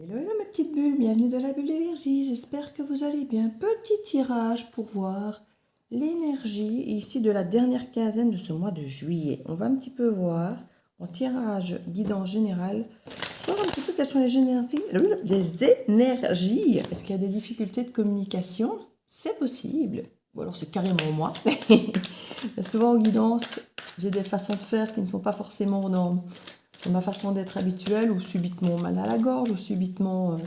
Hello, hello mes petites bulles, bienvenue dans la bulle d'énergie, j'espère que vous allez bien. Petit tirage pour voir l'énergie ici de la dernière quinzaine de ce mois de juillet. On va un petit peu voir en tirage guidance général, voir un petit peu quelles sont les énergies. Les énergies. Est-ce qu'il y a des difficultés de communication? C'est possible. Ou alors c'est carrément moi. Souvent en guidance, j'ai des façons de faire qui ne sont pas forcément dans ma façon d'être habituelle, ou subitement mal à la gorge, ou subitement,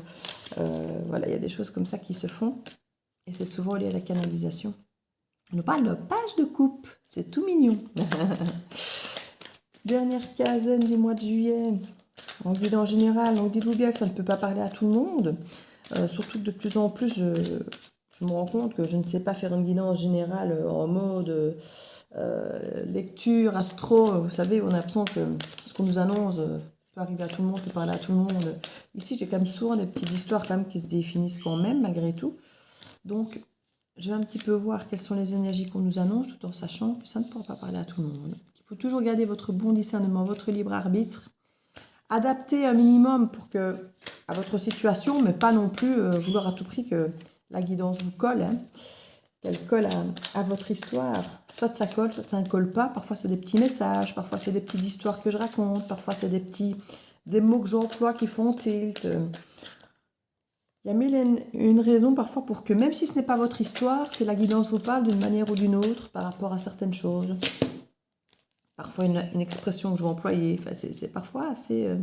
voilà, il y a des choses comme ça qui se font, et c'est souvent lié à la canalisation. On parle de page de coupe, c'est tout mignon. Dernière quinzaine du mois de juillet, en guidance générale, donc dites-vous bien que ça ne peut pas parler à tout le monde, surtout que de plus en plus, je me rends compte que je ne sais pas faire une guidance générale en mode lecture, astro, vous savez, on a l'impression que ce qu'on nous annonce peut arriver à tout le monde, peut parler à tout le monde. Ici, j'ai quand même souvent des petites histoires quand même qui se définissent quand même, malgré tout. Donc, je vais un petit peu voir quelles sont les énergies qu'on nous annonce, tout en sachant que ça ne pourra pas parler à tout le monde. Il faut toujours garder votre bon discernement, votre libre arbitre, adapter un minimum pour que, à votre situation, mais pas non plus vouloir à tout prix que la guidance vous colle, hein, qu'elle colle à votre histoire. Soit ça colle, soit ça ne colle pas. Parfois, c'est des petits messages, parfois, c'est des petites histoires que je raconte, parfois, c'est des mots que j'emploie qui font tilt. Il y a mille et une raisons parfois pour que, même si ce n'est pas votre histoire, que la guidance vous parle d'une manière ou d'une autre par rapport à certaines choses. Parfois, une expression que je vais employer. Enfin, c'est parfois assez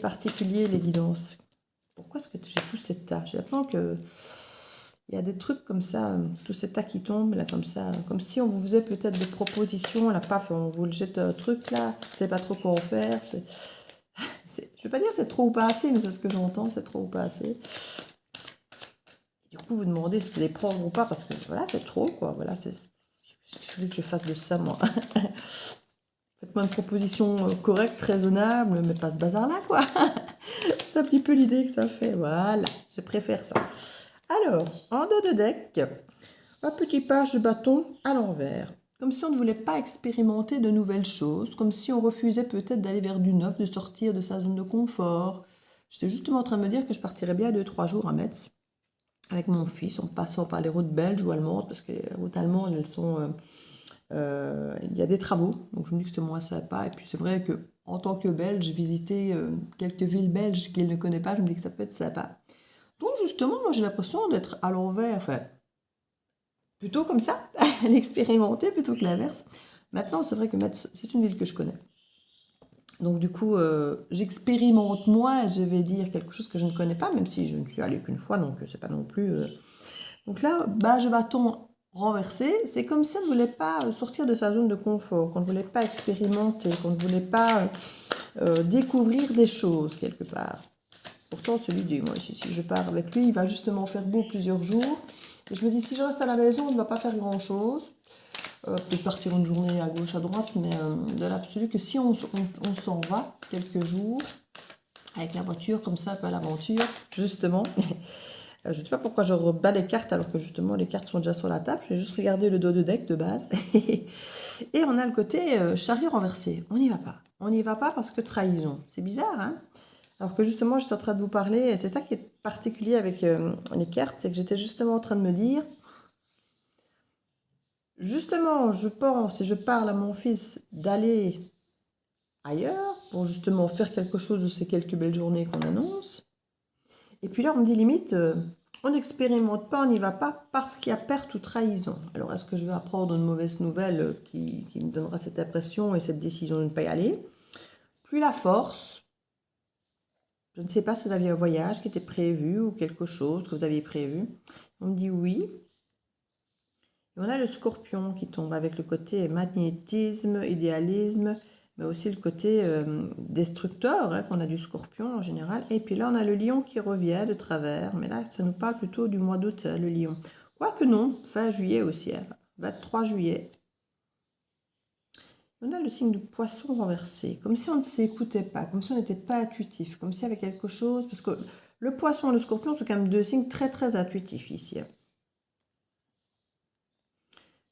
particulier, les guidances. Pourquoi est-ce que j'ai tout cet tas? J'ai l'impression que il y a des trucs comme ça, tout cet tas qui tombe, là, comme ça. Comme si on vous faisait peut-être des propositions, là, paf, on vous le jette un truc, là. Je sais pas trop quoi en faire. Je vais pas dire c'est trop ou pas assez, mais c'est ce que j'entends, c'est trop ou pas assez. Du coup, vous demandez si les prendre ou pas, parce que voilà, c'est trop, quoi. Voilà, c'est. Je voulais que je fasse de ça, moi. Faites-moi une proposition correcte, raisonnable, mais pas ce bazar-là, quoi. C'est un petit peu l'idée que ça fait. Voilà, je préfère ça. Alors, en dos de deck, un petit page de bâton à l'envers. Comme si on ne voulait pas expérimenter de nouvelles choses, comme si on refusait peut-être d'aller vers du neuf, de sortir de sa zone de confort. J'étais justement en train de me dire que je partirais bien 2-3 jours à Metz avec mon fils, en passant par les routes belges ou allemandes, parce que les routes allemandes, elles sont... il y a des travaux, donc je me dis que c'est moins sympa. Et puis c'est vrai que en tant que Belge, visiter quelques villes belges qu'il ne connaît pas, je me dis que ça peut être sympa. Donc justement, moi j'ai l'impression d'être à l'envers, enfin, plutôt comme ça, l'expérimenter plutôt que l'inverse. Maintenant, c'est vrai que Metz, c'est une ville que je connais. Donc du coup, j'expérimente moi, je vais dire quelque chose que je ne connais pas, même si je ne suis allée qu'une fois, donc c'est pas non plus... Donc là, je bâton renversé, c'est comme si on ne voulait pas sortir de sa zone de confort, qu'on ne voulait pas expérimenter, qu'on ne voulait pas découvrir des choses quelque part. Pourtant, celui-ci, moi, si je pars avec lui, il va justement faire beau plusieurs jours. Et je me dis, si je reste à la maison, on ne va pas faire grand-chose. Peut-être partir une journée à gauche, à droite, mais de l'absolu que si on s'en va quelques jours, avec la voiture, comme ça, pas l'aventure, justement. Je ne sais pas pourquoi je rebats les cartes alors que justement les cartes sont déjà sur la table. Je vais juste regarder le dos de deck de base. Et on a le côté chariot renversé. On n'y va pas. On n'y va pas parce que trahison. C'est bizarre, hein? Alors que justement, j'étais en train de vous parler, et c'est ça qui est particulier avec les cartes, c'est que j'étais justement en train de me dire, justement, je pense et je parle à mon fils d'aller ailleurs pour justement faire quelque chose de ces quelques belles journées qu'on annonce. Et puis là, on me dit limite, on n'expérimente pas, on n'y va pas parce qu'il y a perte ou trahison. Alors, est-ce que je vais apprendre une mauvaise nouvelle qui me donnera cette impression et cette décision de ne pas y aller? Puis la force. Je ne sais pas si vous aviez un voyage qui était prévu ou quelque chose que vous aviez prévu. On me dit oui. Et on a le scorpion qui tombe avec le côté magnétisme, idéalisme, mais aussi le côté destructeur, hein, qu'on a du scorpion en général. Et puis là, on a le lion qui revient de travers, mais là, ça nous parle plutôt du mois d'août, le lion. Quoique non, fin juillet aussi, hein, 23 juillet. On a le signe du poisson renversé, comme si on ne s'écoutait pas, comme si on n'était pas intuitif, comme s'il y avait quelque chose, parce que le poisson et le scorpion sont quand même deux signes très très intuitifs ici.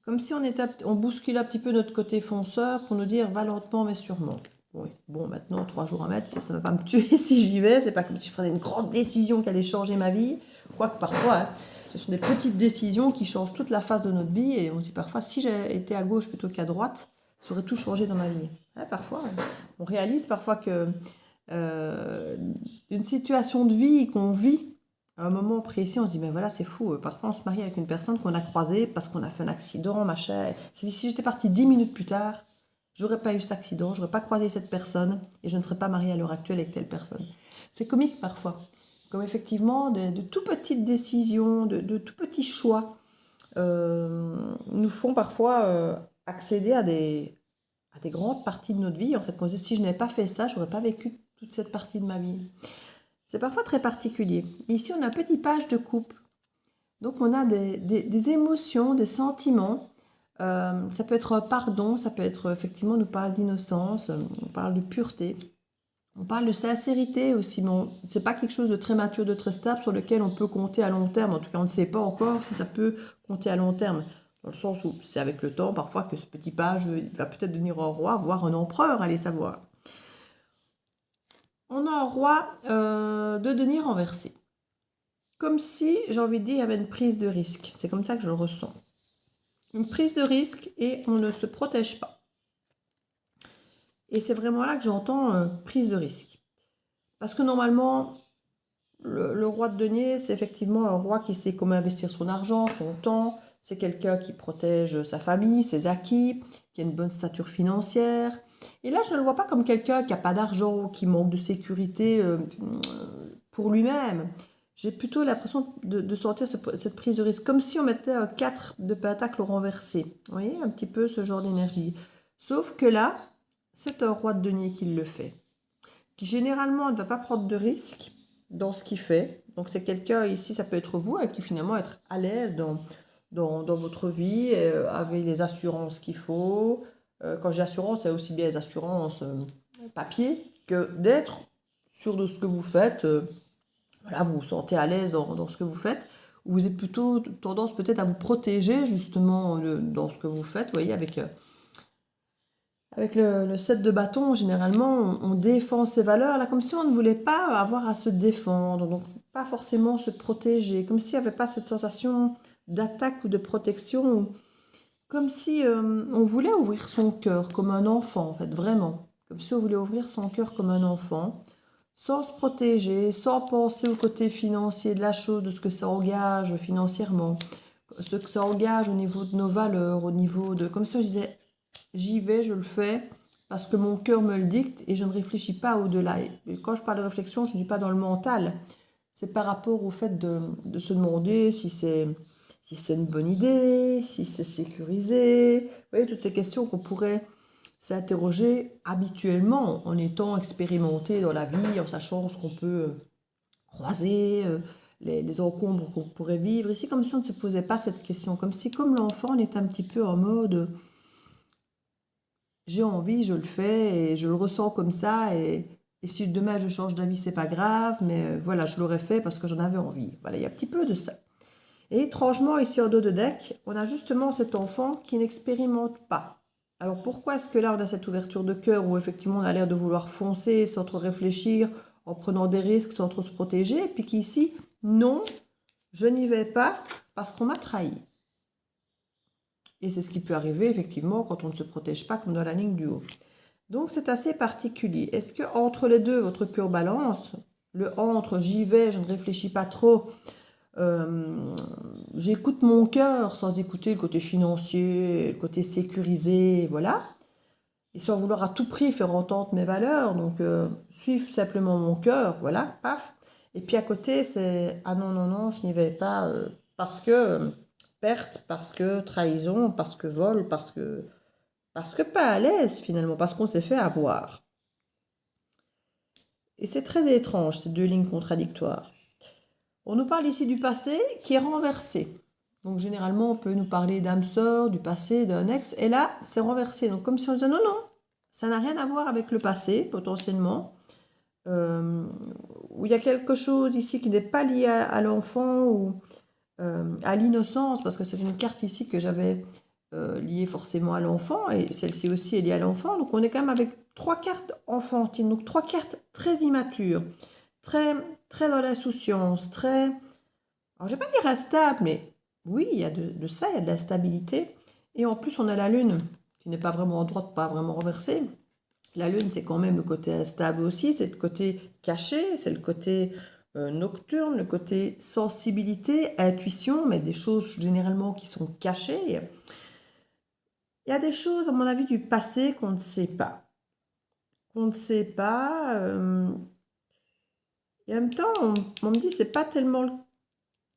Comme si on bousculait un petit peu notre côté fonceur pour nous dire va lentement mais sûrement. Oui, bon, maintenant, 3 jours à mettre, ça ne va pas me tuer si j'y vais. C'est pas comme si je prenais une grande décision qui allait changer ma vie. Quoique parfois, hein, ce sont des petites décisions qui changent toute la face de notre vie. Et on se dit parfois, si j'ai été à gauche plutôt qu'à droite, ça aurait tout changé dans ma vie. Ouais, parfois, hein. On réalise parfois que une situation de vie qu'on vit à un moment précis, on se dit, mais voilà, c'est fou. Parfois, on se marie avec une personne qu'on a croisée parce qu'on a fait un accident, machin. Si j'étais partie 10 minutes plus tard, j'aurais pas eu cet accident, j'aurais pas croisé cette personne et je ne serais pas mariée à l'heure actuelle avec telle personne. C'est comique parfois. Comme effectivement, de tout petites décisions, de tout petits choix nous font parfois accéder à des grandes parties de notre vie. En fait, qu'on se dit, si je n'avais pas fait ça, je n'aurais pas vécu toute cette partie de ma vie. C'est parfois très particulier. Ici, on a un petit page de couple. Donc, on a des émotions, des sentiments. Ça peut être pardon, ça peut être effectivement, on nous parle d'innocence, on parle de pureté. On parle de sincérité aussi, mais c'est pas quelque chose de très mature, de très stable, sur lequel on peut compter à long terme. En tout cas, on ne sait pas encore si ça peut compter à long terme. Dans le sens où c'est avec le temps, parfois, que ce petit page va peut-être devenir un roi, voire un empereur, allez savoir. On a un roi de denier renversé. Comme si, j'ai envie de dire, il y avait une prise de risque. C'est comme ça que je le ressens. Une prise de risque et on ne se protège pas. Et c'est vraiment là que j'entends prise de risque. Parce que normalement, le roi de denier, c'est effectivement un roi qui sait comment investir son argent, son temps. C'est quelqu'un qui protège sa famille, ses acquis, qui a une bonne stature financière. Et là, je ne le vois pas comme quelqu'un qui n'a pas d'argent, qui manque de sécurité pour lui-même. J'ai plutôt l'impression de sentir cette prise de risque, comme si on mettait 4 de pentacle renversé. Vous voyez, un petit peu ce genre d'énergie. Sauf que là, c'est un roi de denier qui le fait. Qui généralement ne va pas prendre de risques dans ce qu'il fait. Donc c'est quelqu'un ici, ça peut être vous, qui finalement être à l'aise dans votre vie, avec les assurances qu'il faut. Quand j'ai assurance, c'est aussi bien les assurances papier que d'être sûr de ce que vous faites. Voilà, vous vous sentez à l'aise dans ce que vous faites. Ou vous avez plutôt tendance peut-être à vous protéger justement dans ce que vous faites. Vous voyez, avec le 7 de bâton, généralement, on défend ses valeurs, là, comme si on ne voulait pas avoir à se défendre, donc pas forcément se protéger, comme s'il n'y avait pas cette sensation d'attaque ou de protection, ou comme si on voulait ouvrir son cœur comme un enfant, en fait, vraiment. Comme si on voulait ouvrir son cœur comme un enfant, sans se protéger, sans penser au côté financier de la chose, de ce que ça engage financièrement, ce que ça engage au niveau de nos valeurs, au niveau de... Comme si on disait, j'y vais, je le fais, parce que mon cœur me le dicte et je ne réfléchis pas au-delà. Et quand je parle de réflexion, je ne dis pas dans le mental. C'est par rapport au fait de se demander si c'est une bonne idée, si c'est sécurisé. Vous voyez, toutes ces questions qu'on pourrait s'interroger habituellement en étant expérimenté dans la vie, en sachant ce qu'on peut croiser, les encombres qu'on pourrait vivre. Ici, comme si on ne se posait pas cette question, comme si, comme l'enfant, on était un petit peu en mode j'ai envie, je le fais et je le ressens comme ça. Et si demain je change d'avis, c'est pas grave, mais voilà, je l'aurais fait parce que j'en avais envie. Voilà, il y a un petit peu de ça. Et étrangement, ici en dos de deck, on a justement cet enfant qui n'expérimente pas. Alors pourquoi est-ce que là, on a cette ouverture de cœur où effectivement on a l'air de vouloir foncer sans trop réfléchir, en prenant des risques sans trop se protéger, et puis qu'ici, non, je n'y vais pas parce qu'on m'a trahi. Et c'est ce qui peut arriver effectivement quand on ne se protège pas comme dans la ligne du haut. Donc c'est assez particulier. Est-ce que entre les deux, votre cœur balance? Le entre, j'y vais, je ne réfléchis pas trop. J'écoute mon cœur sans écouter le côté financier, le côté sécurisé, voilà. Et sans vouloir à tout prix faire entendre mes valeurs. Donc suivre simplement mon cœur, voilà, paf. Et puis à côté, c'est ah non, non, non, je n'y vais pas parce que perte, parce que trahison, parce que vol, parce que pas à l'aise finalement, parce qu'on s'est fait avoir. Et c'est très étrange, ces deux lignes contradictoires. On nous parle ici du passé qui est renversé. Donc généralement, on peut nous parler d'âme sœur, du passé, d'un ex, et là, c'est renversé. Donc comme si on disait non, non, ça n'a rien à voir avec le passé, potentiellement. Où il y a quelque chose ici qui n'est pas lié à l'enfant ou à l'innocence, parce que c'est une carte ici que j'avais liée forcément à l'enfant, et celle-ci aussi est liée à l'enfant. Donc on est quand même avec 3 cartes enfantines, donc 3 cartes très immatures, très, très dans l'insouciance, très... Alors, je ne vais pas dire instable, mais oui, il y a de ça, il y a de la stabilité. Et en plus, on a la lune, qui n'est pas vraiment en droite, pas vraiment renversée. La lune, c'est quand même le côté instable aussi, c'est le côté caché, c'est le côté nocturne, le côté sensibilité, intuition, mais des choses généralement qui sont cachées. Il y a des choses, à mon avis, du passé qu'on ne sait pas. Qu'on ne sait pas. Et en même temps, on me dit, c'est pas tellement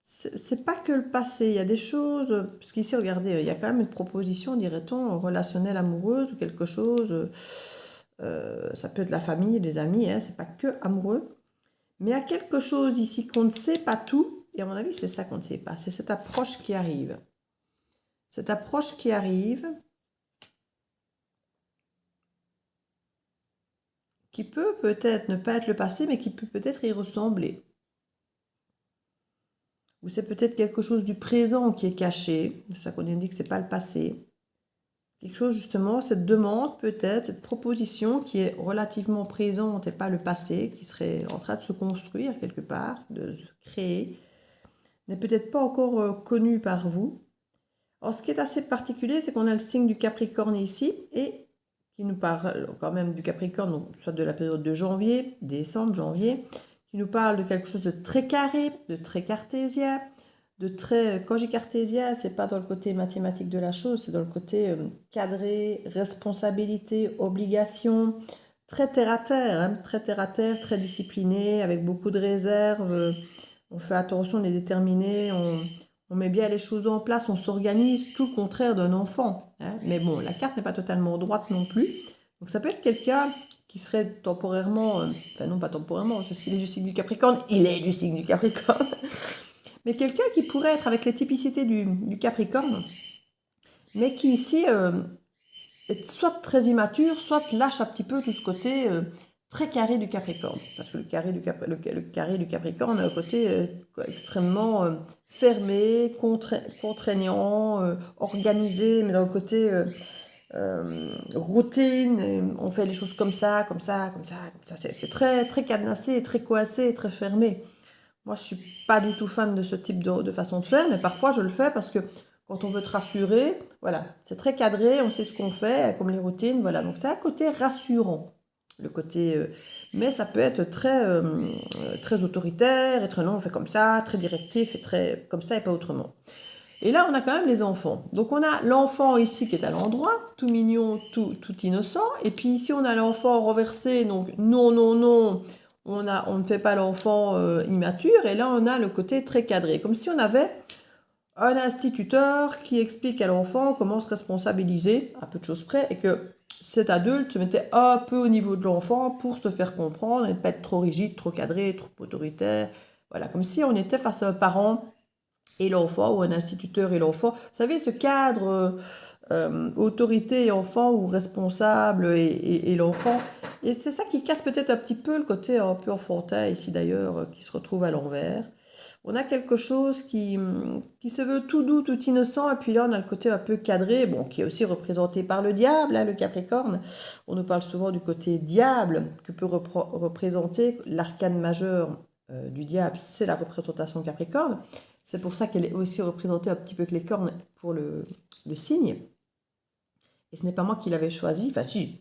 c'est pas que le passé, il y a des choses, parce qu'ici, regardez, il y a quand même une proposition, dirait-on, relationnelle amoureuse ou quelque chose, ça peut être la famille, des amis, hein, c'est pas que amoureux, mais il y a quelque chose ici qu'on ne sait pas tout, et à mon avis, c'est ça qu'on ne sait pas, c'est cette approche qui arrive. Cette approche qui arrive, qui peut peut-être ne pas être le passé, mais qui peut peut-être y ressembler. Ou c'est peut-être quelque chose du présent qui est caché, c'est ça qu'on indique que c'est pas le passé. Quelque chose justement, cette demande peut-être, cette proposition qui est relativement présente et pas le passé, qui serait en train de se construire quelque part, de se créer, n'est peut-être pas encore connue par vous. Alors ce qui est assez particulier, c'est qu'on a le signe du Capricorne ici, et qui nous parle quand même du Capricorne, donc soit de la période de janvier, décembre, janvier, qui nous parle de quelque chose de très carré, de très cartésien, de très... Quand j'ai cartésien, c'est pas dans le côté mathématique de la chose, c'est dans le côté cadré, responsabilité, obligation, très terre à terre, hein, très terre à terre, très discipliné, avec beaucoup de réserve. On fait attention, on est déterminé, on met bien les choses en place, on s'organise, tout le contraire d'un enfant. Hein. Mais bon, la carte n'est pas totalement droite non plus. Donc ça peut être quelqu'un qui serait temporairement, enfin non pas temporairement, parce qu'il est du signe du Capricorne, il est du signe du Capricorne, mais quelqu'un qui pourrait être avec les typicités du Capricorne, mais qui ici est soit très immature, soit lâche un petit peu tout ce côté très carré du Capricorne. Parce que le carré du Capricorne a un côté extrêmement fermé, contraignant, organisé, mais dans le côté routine, on fait les choses comme ça, comme ça, comme ça, comme ça. C'est très, très cadenassé, très coincé, très fermé. Moi, je suis pas du tout fan de ce type de façon de faire, mais parfois je le fais parce que quand on veut te rassurer, voilà, c'est très cadré, on sait ce qu'on fait, comme les routines, voilà. Donc c'est un côté rassurant, le côté, mais ça peut être très, très autoritaire, et très non, on fait comme ça, très directif, et très comme ça et pas autrement. Et là, on a quand même les enfants. Donc on a l'enfant ici qui est à l'endroit, tout mignon, tout innocent, et puis ici on a l'enfant renversé, donc non, non, non. On ne fait pas l'enfant immature, et là on a le côté très cadré, comme si on avait un instituteur qui explique à l'enfant comment se responsabiliser, à peu de choses près, et que cet adulte se mettait un peu au niveau de l'enfant pour se faire comprendre et ne pas être trop rigide, trop cadré, trop autoritaire. Voilà, comme si on était face à un parent et l'enfant, ou un instituteur et l'enfant. Vous savez, ce cadre autorité et enfant, ou responsable et l'enfant. Et c'est ça qui casse peut-être un petit peu le côté un peu enfantin, ici d'ailleurs, qui se retrouve à l'envers. On a quelque chose qui se veut tout doux, tout innocent, et puis là on a le côté un peu cadré, bon, qui est aussi représenté par le diable, hein, le Capricorne. On nous parle souvent du côté diable, que peut représenter l'arcane majeur du diable, c'est la représentation Capricorne. C'est pour ça qu'elle est aussi représentée un petit peu que les cornes pour le signe. Et ce n'est pas moi qui l'avais choisi, enfin si,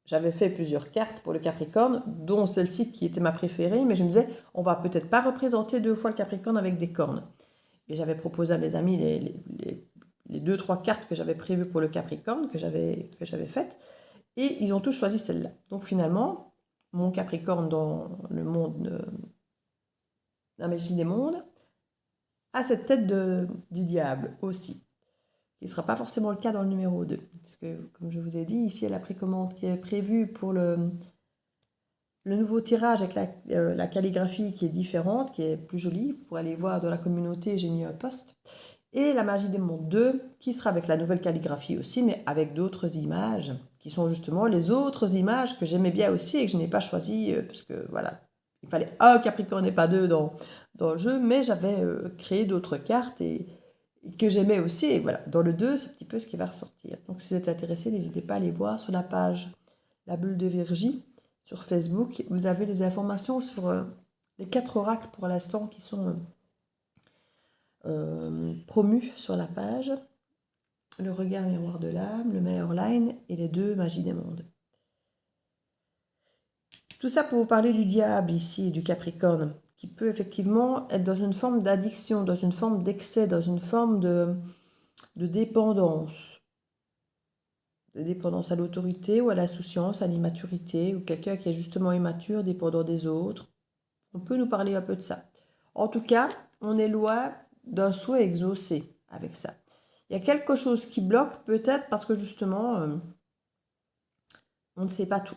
j'avais fait plusieurs cartes pour le Capricorne, dont celle-ci qui était ma préférée, mais je me disais, on va peut-être pas représenter 2 fois le Capricorne avec des cornes. Et j'avais proposé à mes amis les 2-3 cartes que j'avais prévues pour le Capricorne, que j'avais faites, et ils ont tous choisi celle-là. Donc finalement, mon Capricorne dans le monde, la magie des mondes, a cette tête du diable aussi. Ce ne sera pas forcément le cas dans le numéro 2. Parce que, comme je vous ai dit, ici, il y a la précommande qui est prévue pour le nouveau tirage avec la calligraphie qui est différente, qui est plus jolie. Vous pourrez aller voir dans la communauté, j'ai mis un post. Et la magie des mondes 2, qui sera avec la nouvelle calligraphie aussi, mais avec d'autres images, qui sont justement les autres images que j'aimais bien aussi et que je n'ai pas choisies, parce que voilà, il fallait un Capricorne et pas 2 dans le jeu, mais j'avais créé d'autres cartes et que j'aimais aussi. Et voilà, dans le 2, c'est un petit peu ce qui va ressortir. Donc si vous êtes intéressé, n'hésitez pas à aller voir sur la page la bulle de Virgie sur Facebook. Vous avez les informations sur les 4 oracles pour l'instant qui sont promus sur la page. Le regard miroir de l'âme, le meilleur line et les 2 magies des mondes. Tout ça pour vous parler du diable ici, du Capricorne, qui peut effectivement être dans une forme d'addiction, dans une forme d'excès, dans une forme de dépendance. De dépendance à l'autorité ou à l'insouciance, à l'immaturité, ou quelqu'un qui est justement immature, dépendant des autres. On peut nous parler un peu de ça. En tout cas, on est loin d'un souhait exaucé avec ça. Il y a quelque chose qui bloque, peut-être parce que justement, on ne sait pas tout.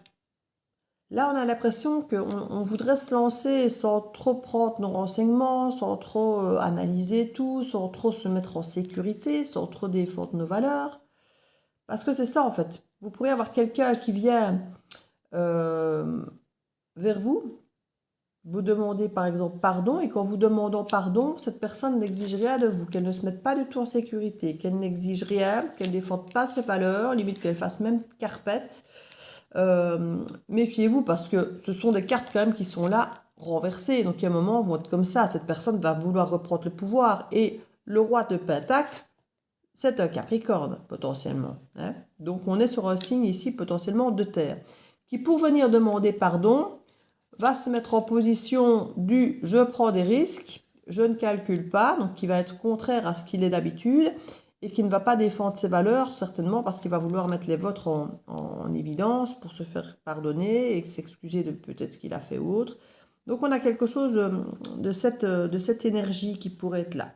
Là, on a l'impression qu'on voudrait se lancer sans trop prendre nos renseignements, sans trop analyser tout, sans trop se mettre en sécurité, sans trop défendre nos valeurs. Parce que c'est ça, en fait. Vous pourriez avoir quelqu'un qui vient vers vous, vous demandez par exemple pardon, et qu'en vous demandant pardon, cette personne n'exige rien de vous, qu'elle ne se mette pas du tout en sécurité, qu'elle n'exige rien, qu'elle ne défende pas ses valeurs, limite qu'elle fasse même carpette. Méfiez-vous parce que ce sont des cartes quand même qui sont là renversées, donc il y a un moment vont être comme ça, cette personne va vouloir reprendre le pouvoir, et le roi de Pentacle, c'est un Capricorne potentiellement, hein. Donc on est sur un signe ici potentiellement de terre, qui pour venir demander pardon, va se mettre en position du « je prends des risques », je ne calcule pas, donc qui va être contraire à ce qu'il est d'habitude, et qui ne va pas défendre ses valeurs, certainement parce qu'il va vouloir mettre les vôtres en évidence pour se faire pardonner et s'excuser de peut-être ce qu'il a fait ou autre. Donc on a quelque chose de cette énergie qui pourrait être là.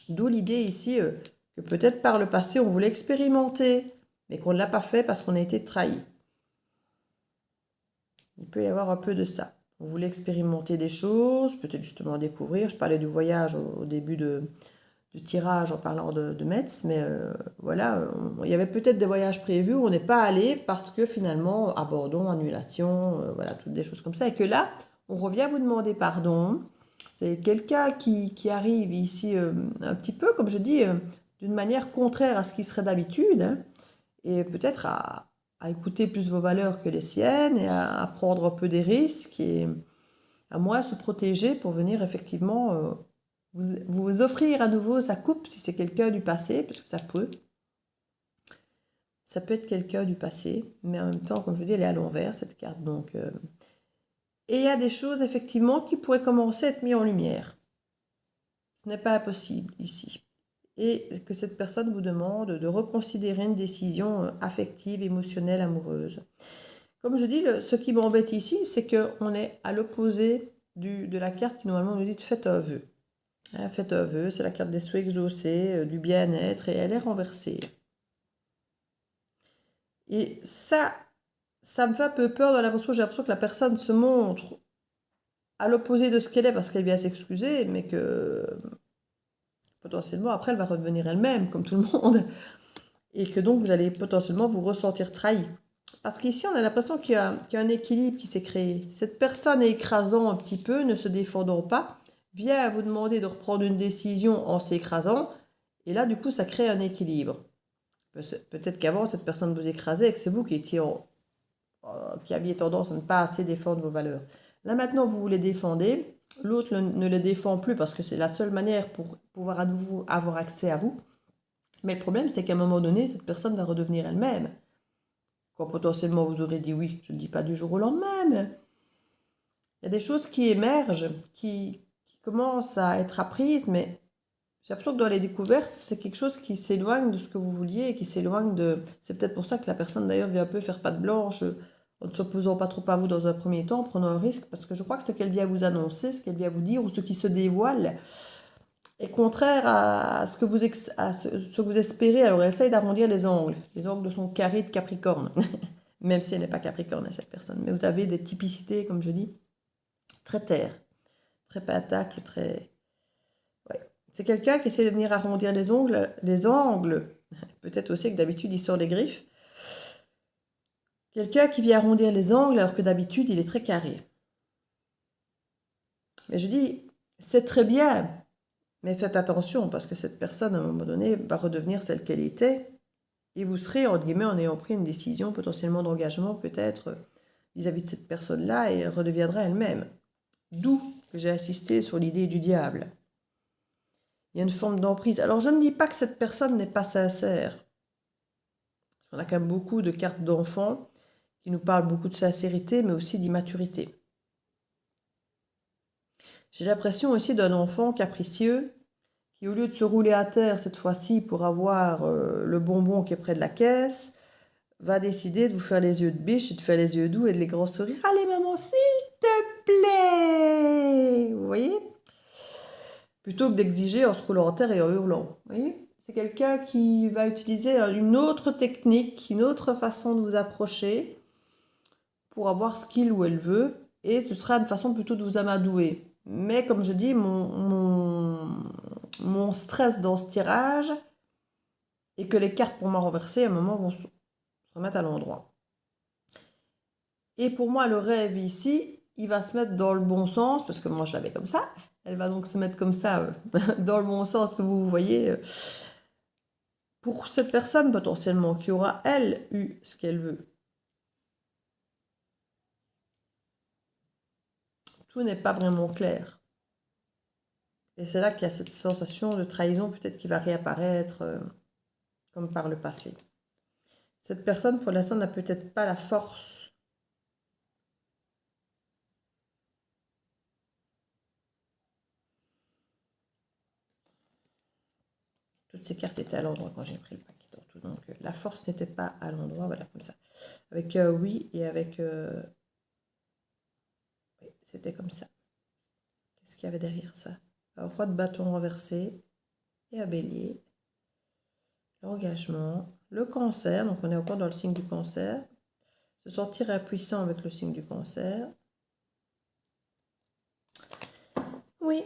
D'où l'idée ici que peut-être par le passé on voulait expérimenter, mais qu'on ne l'a pas fait parce qu'on a été trahi. Il peut y avoir un peu de ça. On voulait expérimenter des choses, peut-être justement découvrir. Je parlais du voyage au début du tirage en parlant de Metz, mais voilà, il y avait peut-être des voyages prévus où on n'est pas allé parce que finalement, abandon, annulation, voilà, toutes des choses comme ça. Et que là, on revient vous demander pardon. C'est quelqu'un qui arrive ici un petit peu, comme je dis, d'une manière contraire à ce qui serait d'habitude, hein, et peut-être à écouter plus vos valeurs que les siennes et à prendre un peu des risques et à moins se protéger pour venir effectivement vous offrir à nouveau sa coupe si c'est quelqu'un du passé, parce que ça peut être quelqu'un du passé, mais en même temps, comme je vous dis, elle est à l'envers cette carte. Donc, et il y a des choses effectivement qui pourraient commencer à être mises en lumière. Ce n'est pas impossible ici. Et que cette personne vous demande de reconsidérer une décision affective, émotionnelle, amoureuse. Comme je dis, ce qui m'embête ici, c'est qu'on est à l'opposé de la carte qui normalement nous dit « faites un vœu ». Faites un vœu, c'est la carte des souhaits exaucés, du bien-être, et elle est renversée. Et ça me fait un peu peur dans l'impression, j'ai l'impression que la personne se montre à l'opposé de ce qu'elle est parce qu'elle vient s'excuser, mais que potentiellement après elle va redevenir elle-même, comme tout le monde, et que donc vous allez potentiellement vous ressentir trahi. Parce qu'ici on a l'impression qu'il y a un équilibre qui s'est créé. Cette personne est écrasant un petit peu, ne se défendant pas, vient vous demander de reprendre une décision en s'écrasant, et là du coup ça crée un équilibre. Peut-être qu'avant cette personne vous écrasait et que c'est vous qui aviez tendance à ne pas assez défendre vos valeurs. Là maintenant vous les défendez, l'autre ne les défend plus parce que c'est la seule manière pour pouvoir à nouveau avoir accès à vous. Mais le problème c'est qu'à un moment donné cette personne va redevenir elle-même. Quand potentiellement vous aurez dit oui, je ne dis pas du jour au lendemain, mais il y a des choses qui émergent, qui commencent à être apprises, mais j'ai l'impression que dans les découvertes, c'est quelque chose qui s'éloigne de ce que vous vouliez et qui s'éloigne de... C'est peut-être pour ça que la personne d'ailleurs vient un peu faire patte blanche en ne s'opposant pas trop à vous dans un premier temps, en prenant un risque, parce que je crois que ce qu'elle vient vous annoncer, ce qu'elle vient vous dire, ou ce qui se dévoile, est contraire à ce que vous espérez. Alors elle essaye d'arrondir les angles de son carré de Capricorne, même si elle n'est pas Capricorne, cette personne. Mais vous avez des typicités, comme je dis, très terre, très pentacle, très... Ouais. C'est quelqu'un qui essaie de venir arrondir les angles, peut-être aussi que d'habitude il sort les griffes. Quelqu'un qui vient arrondir les angles alors que d'habitude il est très carré. Mais je dis, c'est très bien, mais faites attention parce que cette personne à un moment donné va redevenir celle qu'elle était. Et vous serez, entre guillemets, en ayant pris une décision potentiellement d'engagement peut-être vis-à-vis de cette personne-là et elle redeviendra elle-même. D'où que j'ai insisté sur l'idée du diable. Il y a une forme d'emprise. Alors je ne dis pas que cette personne n'est pas sincère. On a quand même beaucoup de cartes d'enfants qui nous parlent beaucoup de sincérité mais aussi d'immaturité. J'ai l'impression aussi d'un enfant capricieux qui, au lieu de se rouler à terre cette fois-ci pour avoir le bonbon qui est près de la caisse, va décider de vous faire les yeux de biche et de faire les yeux doux et de les grands sourires. Allez maman, s'il te plaît. Vous voyez? Plutôt que d'exiger en se roulant en terre et en hurlant. Vous voyez? C'est quelqu'un qui va utiliser une autre technique, une autre façon de vous approcher pour avoir ce qu'il ou elle veut. Et ce sera une façon plutôt de vous amadouer. Mais comme je dis, mon stress dans ce tirage est que les cartes pour moi renversées, à un moment, vont se remettre à l'endroit. Et pour moi, le rêve ici, il va se mettre dans le bon sens, parce que moi, je l'avais comme ça. Elle va donc se mettre comme ça, dans le bon sens que vous voyez. Pour cette personne, potentiellement, qui aura, elle, eu ce qu'elle veut. Tout n'est pas vraiment clair. Et c'est là qu'il y a cette sensation de trahison, peut-être qui va réapparaître comme par le passé. Cette personne, pour l'instant, n'a peut-être pas la force toutes ces cartes étaient à l'endroit quand j'ai pris le paquet. Donc la force n'était pas à l'endroit, voilà, comme ça. Avec oui et avec... oui, c'était comme ça. Qu'est-ce qu'il y avait derrière ça? Un roi de bâton renversé et un bélier. L'engagement, le cancer, donc on est encore dans le signe du cancer. Se sentir impuissant avec le signe du cancer. Oui,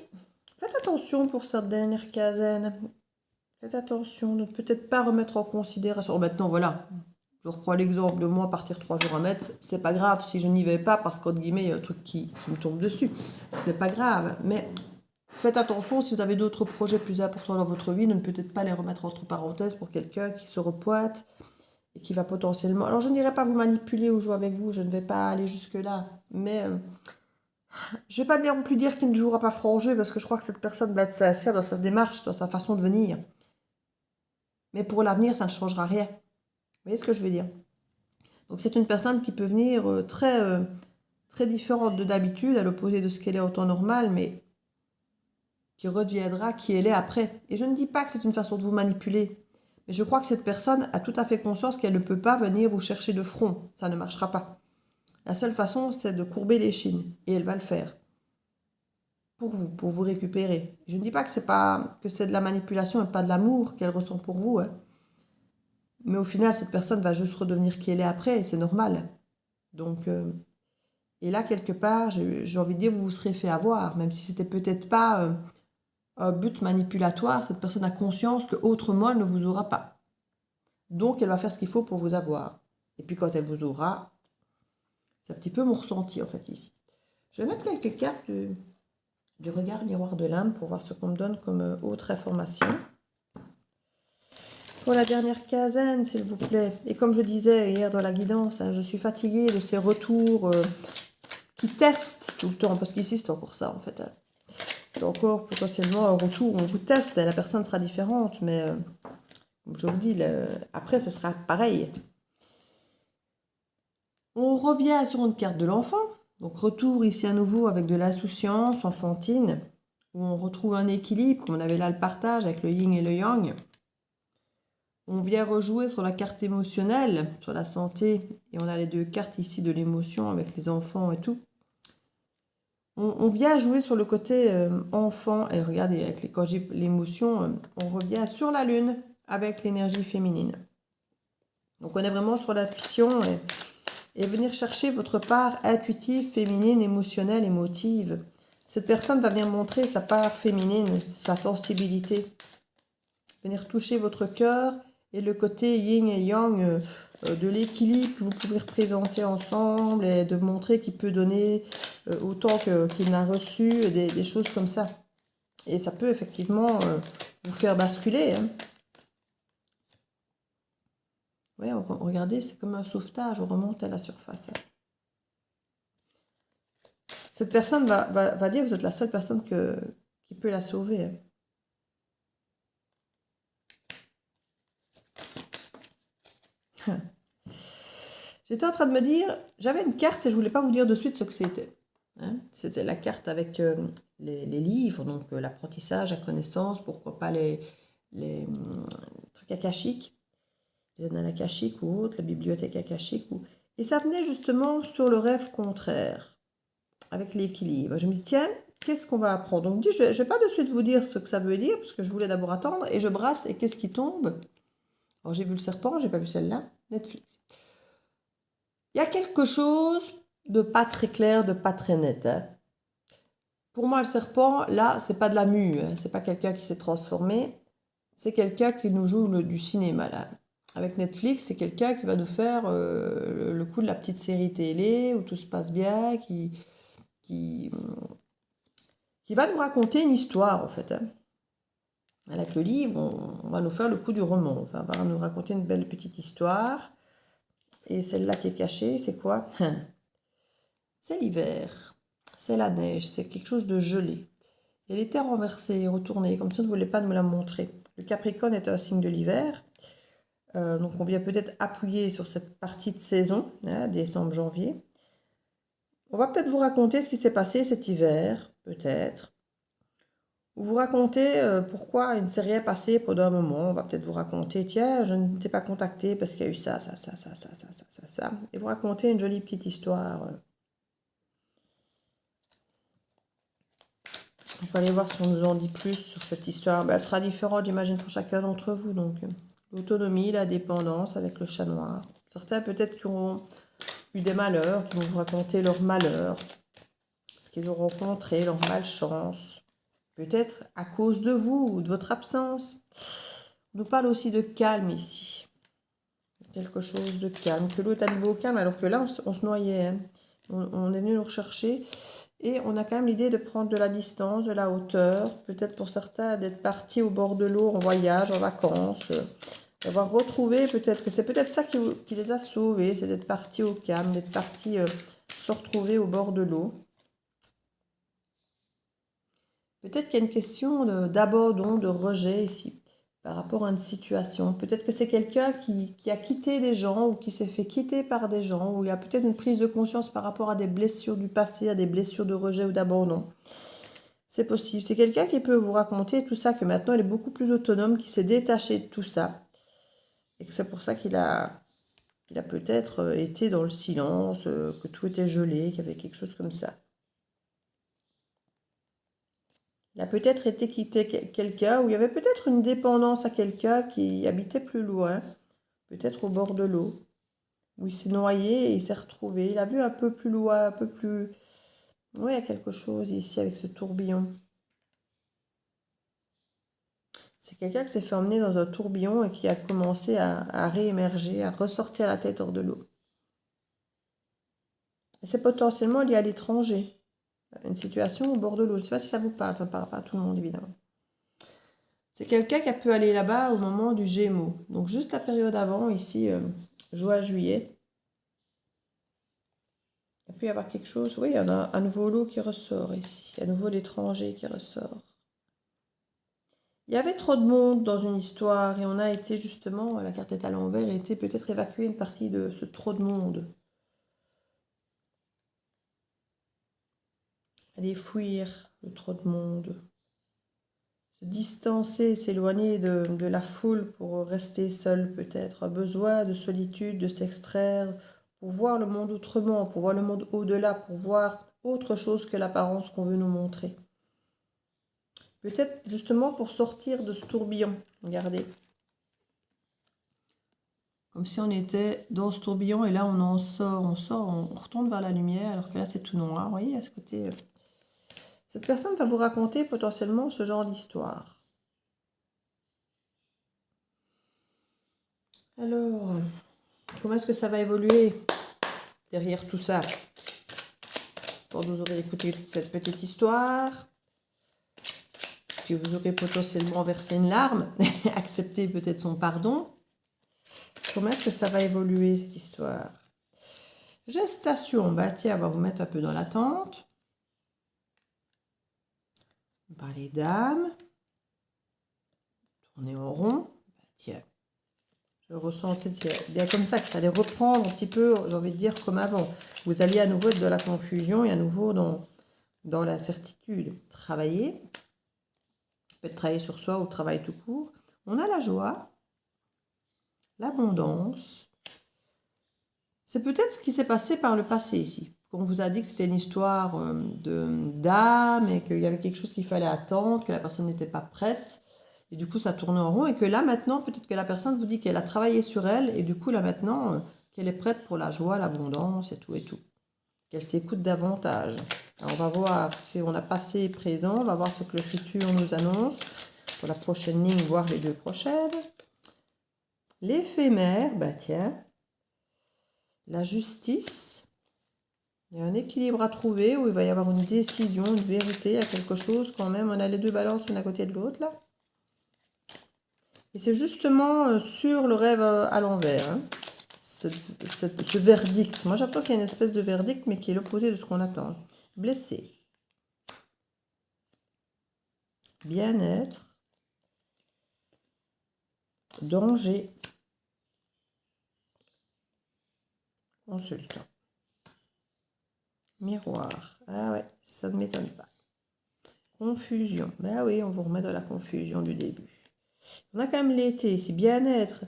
faites attention pour cette dernière quinzaine. Faites attention de peut-être pas remettre en considération. Oh, maintenant, voilà, je reprends l'exemple de moi partir 3 jours à Metz. C'est pas grave si je n'y vais pas parce qu'entre guillemets, il y a un truc qui me tombe dessus. Ce n'est pas grave, mais faites attention si vous avez d'autres projets plus importants dans votre vie, de ne peut-être pas les remettre entre parenthèses pour quelqu'un qui se repointe et qui va potentiellement... Alors, je ne dirais pas vous manipuler ou jouer avec vous, je ne vais pas aller jusque-là, mais... je ne vais pas non plus dire qu'il ne jouera pas franc jeu parce que je crois que cette personne va être sincère dans sa démarche, dans sa façon de venir. Mais pour l'avenir, ça ne changera rien. Vous voyez ce que je veux dire? Donc c'est une personne qui peut venir très différente de d'habitude, à l'opposé de ce qu'elle est en temps normal, mais qui redeviendra qui elle est après. Et je ne dis pas que c'est une façon de vous manipuler, mais je crois que cette personne a tout à fait conscience qu'elle ne peut pas venir vous chercher de front. Ça ne marchera pas. La seule façon, c'est de courber les chines, et elle va le faire. Pour vous récupérer. Je ne dis pas que c'est de la manipulation et pas de l'amour qu'elle ressent pour vous. Hein. Mais au final, cette personne va juste redevenir qui elle est après, et c'est normal. Donc, et là, quelque part, j'ai envie de dire, vous vous serez fait avoir, même si c'était peut-être pas un but manipulatoire, cette personne a conscience qu'autrement, elle ne vous aura pas. Donc, elle va faire ce qu'il faut pour vous avoir. Et puis, quand elle vous aura, c'est un petit peu mon ressenti, en fait, ici. Je vais mettre quelques cartes du regard miroir de l'âme pour voir ce qu'on me donne comme autre information. Pour la dernière quinzaine, s'il vous plaît. Et comme je disais hier dans la guidance, hein, je suis fatiguée de ces retours qui testent tout le temps. Parce qu'ici, c'est encore ça, en fait. Hein. C'est encore potentiellement un retour où on vous teste. La personne sera différente, mais comme je vous dis, après, ce sera pareil. On revient sur une carte de l'enfant. Donc retour ici à nouveau avec de l'insouciance enfantine, où on retrouve un équilibre, comme on avait là le partage avec le yin et le yang. On vient rejouer sur la carte émotionnelle, sur la santé, et on a les deux cartes ici de l'émotion avec les enfants et tout. On vient jouer sur le côté enfant, et regardez, quand j'ai l'émotion, on revient sur la lune avec l'énergie féminine. Donc on est vraiment sur l'intuition et venir chercher votre part intuitive, féminine, émotionnelle, émotive. Cette personne va venir montrer sa part féminine, sa sensibilité. Venir toucher votre cœur et le côté yin et yang de l'équilibre que vous pouvez représenter ensemble et de montrer qu'il peut donner autant qu'il n'a reçu, des choses comme ça. Et ça peut effectivement vous faire basculer. Hein. Ouais, regardez, c'est comme un sauvetage, on remonte à la surface. Cette personne va dire que vous êtes la seule personne qui peut la sauver. J'étais en train de me dire, j'avais une carte et je voulais pas vous dire de suite ce que c'était. Hein. C'était la carte avec les livres, donc l'apprentissage, la connaissance, pourquoi pas les trucs akashiques, les annales akashiques ou autres, la bibliothèque akashique. Et ça venait justement sur le rêve contraire, avec l'équilibre. Je me dis, tiens, qu'est-ce qu'on va apprendre? Donc je ne vais pas de suite vous dire ce que ça veut dire, parce que je voulais d'abord attendre, et je brasse, et qu'est-ce qui tombe? Alors j'ai vu le serpent, j'ai pas vu celle-là, Netflix. Il y a quelque chose de pas très clair, de pas très net. Hein. Pour moi, le serpent, là, c'est pas de la mue, hein. C'est pas quelqu'un qui s'est transformé, c'est quelqu'un qui nous joue du cinéma, là. Avec Netflix, c'est quelqu'un qui va nous faire le coup de la petite série télé où tout se passe bien, qui va nous raconter une histoire, en fait. Hein. Avec le livre, on va nous faire le coup du roman. Enfin, on va nous raconter une belle petite histoire. Et celle-là qui est cachée, c'est quoi? C'est l'hiver. C'est la neige. C'est quelque chose de gelé. Elle était renversée, retournée, comme si on ne voulait pas nous la montrer. Le Capricorne est un signe de l'hiver. Donc on vient peut-être appuyer sur cette partie de saison, hein, décembre, janvier. On va peut-être vous raconter ce qui s'est passé cet hiver, peut-être. Ou vous raconter pourquoi il ne s'est rien passé pendant un moment. On va peut-être vous raconter, tiens, je ne t'ai pas contacté parce qu'il y a eu ça, ça, ça, ça, ça, ça, ça, ça, ça. Et vous raconter une jolie petite histoire. Je vais aller voir si on nous en dit plus sur cette histoire. Ben, elle sera différente, j'imagine, pour chacun d'entre vous. Donc, l'autonomie, la dépendance avec le chat noir. Certains, peut-être, qui auront eu des malheurs, qui vont vous raconter leurs malheurs, ce qu'ils ont rencontré, leur malchance. Peut-être à cause de vous ou de votre absence. On nous parle aussi de calme ici. Quelque chose de calme. Que l'autre est à nouveau au calme, alors que là, on se noyait. Hein. On est venu nous rechercher. Et on a quand même l'idée de prendre de la distance, de la hauteur. Peut-être pour certains d'être partis au bord de l'eau en voyage, en vacances. D'avoir retrouvé, peut-être que c'est peut-être ça qui les a sauvés. C'est d'être partis au calme, d'être partis se retrouver au bord de l'eau. Peut-être qu'il y a une question d'abandon, de rejet ici, par rapport à une situation. Peut-être que c'est quelqu'un qui a quitté des gens ou qui s'est fait quitter par des gens, ou il y a peut-être une prise de conscience par rapport à des blessures du passé, à des blessures de rejet ou d'abandon. C'est possible. C'est quelqu'un qui peut vous raconter tout ça, que maintenant il est beaucoup plus autonome, qui s'est détaché de tout ça. Et que c'est pour ça qu'il a peut-être été dans le silence, que tout était gelé, qu'il y avait quelque chose comme ça. Il a peut-être été quitté quelqu'un, ou il y avait peut-être une dépendance à quelqu'un qui habitait plus loin, peut-être au bord de l'eau, où il s'est noyé et il s'est retrouvé. Il a vu un peu plus loin, un peu plus... Oui, il y a quelque chose ici avec ce tourbillon. C'est quelqu'un qui s'est fait emmener dans un tourbillon et qui a commencé à réémerger, à ressortir la tête hors de l'eau. Et c'est potentiellement lié à l'étranger. Une situation au bord de l'eau. Je ne sais pas si ça vous parle, ça ne parle pas à tout le monde évidemment. C'est quelqu'un qui a pu aller là-bas au moment du Gémeaux. Donc juste la période avant, ici, juin, juillet. Il peut y avoir quelque chose. Oui, il y en a un nouveau lot qui ressort ici. À nouveau l'étranger qui ressort. Il y avait trop de monde dans une histoire et on a été justement, la carte est à l'envers, a été peut-être évacuer une partie de ce trop de monde. Aller fuir le trop de monde. Se distancer, s'éloigner de la foule pour rester seul peut-être. Un besoin de solitude, de s'extraire, pour voir le monde autrement, pour voir le monde au-delà, pour voir autre chose que l'apparence qu'on veut nous montrer. Peut-être justement pour sortir de ce tourbillon. Regardez. Comme si on était dans ce tourbillon et là on en sort, on retourne vers la lumière alors que là c'est tout noir. Vous voyez à ce côté. Cette personne va vous raconter potentiellement ce genre d'histoire. Alors, comment est-ce que ça va évoluer derrière tout ça? Quand vous aurez écouté cette petite histoire, puis vous aurez potentiellement versé une larme, accepté peut-être son pardon. Comment est-ce que ça va évoluer, cette histoire? Gestation, bah tiens, on va vous mettre un peu dans l'attente. Par les dames. Tourner en rond. Bah, tiens, je ressens, c'est bien comme ça que ça allait reprendre un petit peu, j'ai envie de dire, comme avant. Vous alliez à nouveau être de la confusion et à nouveau dans l'incertitude. Travailler. Peut-être travailler sur soi ou travailler tout court. On a la joie, l'abondance. C'est peut-être ce qui s'est passé par le passé ici. On vous a dit que c'était une histoire d'âme et qu'il y avait quelque chose qu'il fallait attendre, que la personne n'était pas prête. Et du coup, ça tourne en rond. Et que là, maintenant, peut-être que la personne vous dit qu'elle a travaillé sur elle. Et du coup, là, maintenant, qu'elle est prête pour la joie, l'abondance et tout et tout. Qu'elle s'écoute davantage. Alors, on va voir si on a passé et présent. On va voir ce que le futur nous annonce pour la prochaine ligne, voire les 2 prochaines. L'éphémère, bah tiens. La justice. Il y a un équilibre à trouver où il va y avoir une décision, une vérité, il y a quelque chose quand même. On a les 2 balances l'une à côté de l'autre là. Et c'est justement sur le rêve à l'envers. Hein. Ce verdict. Moi j'apprends qu'il y a une espèce de verdict mais qui est l'opposé de ce qu'on attend. Blessé. Bien-être. Danger. Consultant. Miroir. Ah ouais, ça ne m'étonne pas. Confusion. Ben oui, on vous remet dans la confusion du début. On a quand même l'été, c'est bien-être.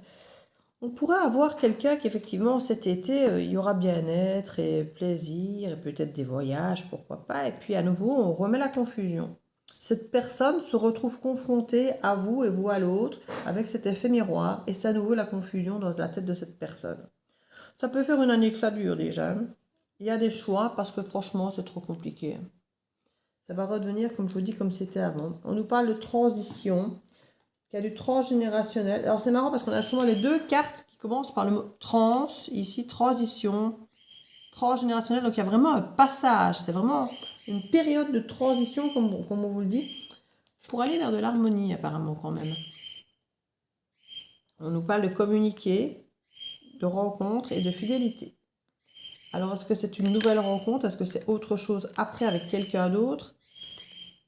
On pourrait avoir quelqu'un qui, effectivement, cet été, il y aura bien-être et plaisir, et peut-être des voyages, pourquoi pas. Et puis, à nouveau, on remet la confusion. Cette personne se retrouve confrontée à vous et vous à l'autre, avec cet effet miroir, et c'est à nouveau la confusion dans la tête de cette personne. Ça peut faire une année que ça dure déjà. Il y a des choix, parce que franchement, c'est trop compliqué. Ça va redevenir, comme je vous dis, comme c'était avant. On nous parle de transition. Il y a du transgénérationnel. Alors c'est marrant parce qu'on a justement les 2 cartes qui commencent par le mot trans, ici transition, transgénérationnel. Donc il y a vraiment un passage, c'est vraiment une période de transition, comme on vous le dit, pour aller vers de l'harmonie apparemment quand même. On nous parle de communiquer, de rencontre et de fidélité. Alors est-ce que c'est une nouvelle rencontre? Est-ce que c'est autre chose après avec quelqu'un d'autre?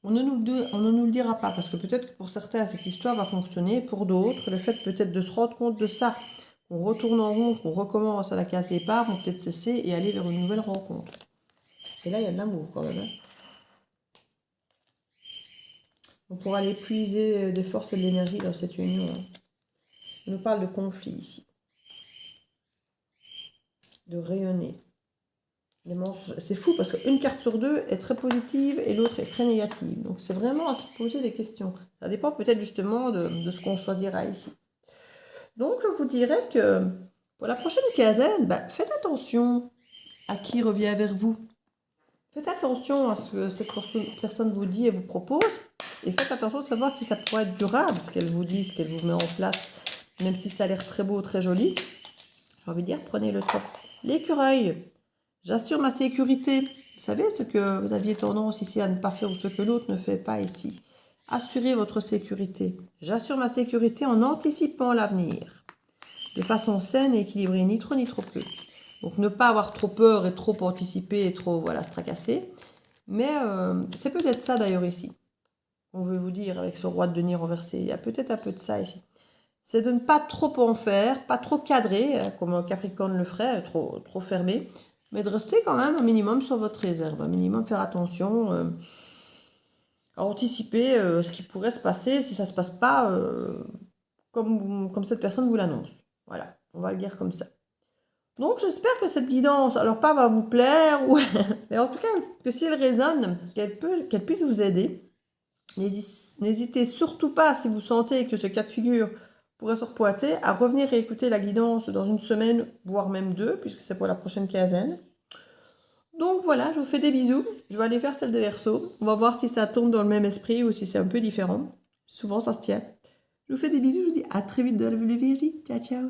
On ne nous le dira pas, parce que peut-être que pour certains, cette histoire va fonctionner. Pour d'autres, le fait peut-être de se rendre compte de ça, qu'on retourne en rond, qu'on recommence à la case départ, vont peut-être cesser et aller vers une nouvelle rencontre. Et là, il y a de l'amour quand même. Hein. On pourra aller puiser des forces et de l'énergie dans cette union. Hein. On nous parle de conflit ici. De rayonner. C'est fou parce qu'une carte sur 2 est très positive et l'autre est très négative. Donc c'est vraiment à se poser des questions. Ça dépend peut-être justement de ce qu'on choisira ici. Donc je vous dirais que pour la prochaine quinzaine, faites attention à qui revient vers vous. Faites attention à ce que cette personne vous dit et vous propose. Et faites attention de savoir si ça pourrait être durable, ce qu'elle vous dit, ce qu'elle vous met en place. Même si ça a l'air très beau, très joli. J'ai envie de dire, prenez le temps. L'écureuil. J'assure ma sécurité. Vous savez ce que vous aviez tendance ici à ne pas faire ou ce que l'autre ne fait pas ici. Assurez votre sécurité. J'assure ma sécurité en anticipant l'avenir. De façon saine et équilibrée, ni trop ni trop peu. Donc ne pas avoir trop peur et trop anticiper et trop se tracasser. Mais c'est peut-être ça d'ailleurs ici. On veut vous dire avec ce roi de denier renversé. Il y a peut-être un peu de ça ici. C'est de ne pas trop en faire, pas trop cadrer, comme un Capricorne le ferait, trop fermé. Mais de rester quand même un minimum sur votre réserve. Un minimum faire attention à anticiper ce qui pourrait se passer si ça ne se passe pas comme cette personne vous l'annonce. Voilà, on va le dire comme ça. Donc j'espère que cette guidance, alors pas va vous plaire, mais en tout cas que si elle résonne, qu'elle puisse vous aider. N'hésitez surtout pas, si vous sentez que ce cas de figure pourrait se repointer, à revenir réécouter la guidance dans une semaine, voire même 2, puisque c'est pour la prochaine quinzaine. Donc voilà, je vous fais des bisous. Je vais aller faire celle de Verseau. On va voir si ça tombe dans le même esprit ou si c'est un peu différent. Souvent, ça se tient. Je vous fais des bisous. Je vous dis à très vite dans la bulle de Virgie. Ciao, ciao.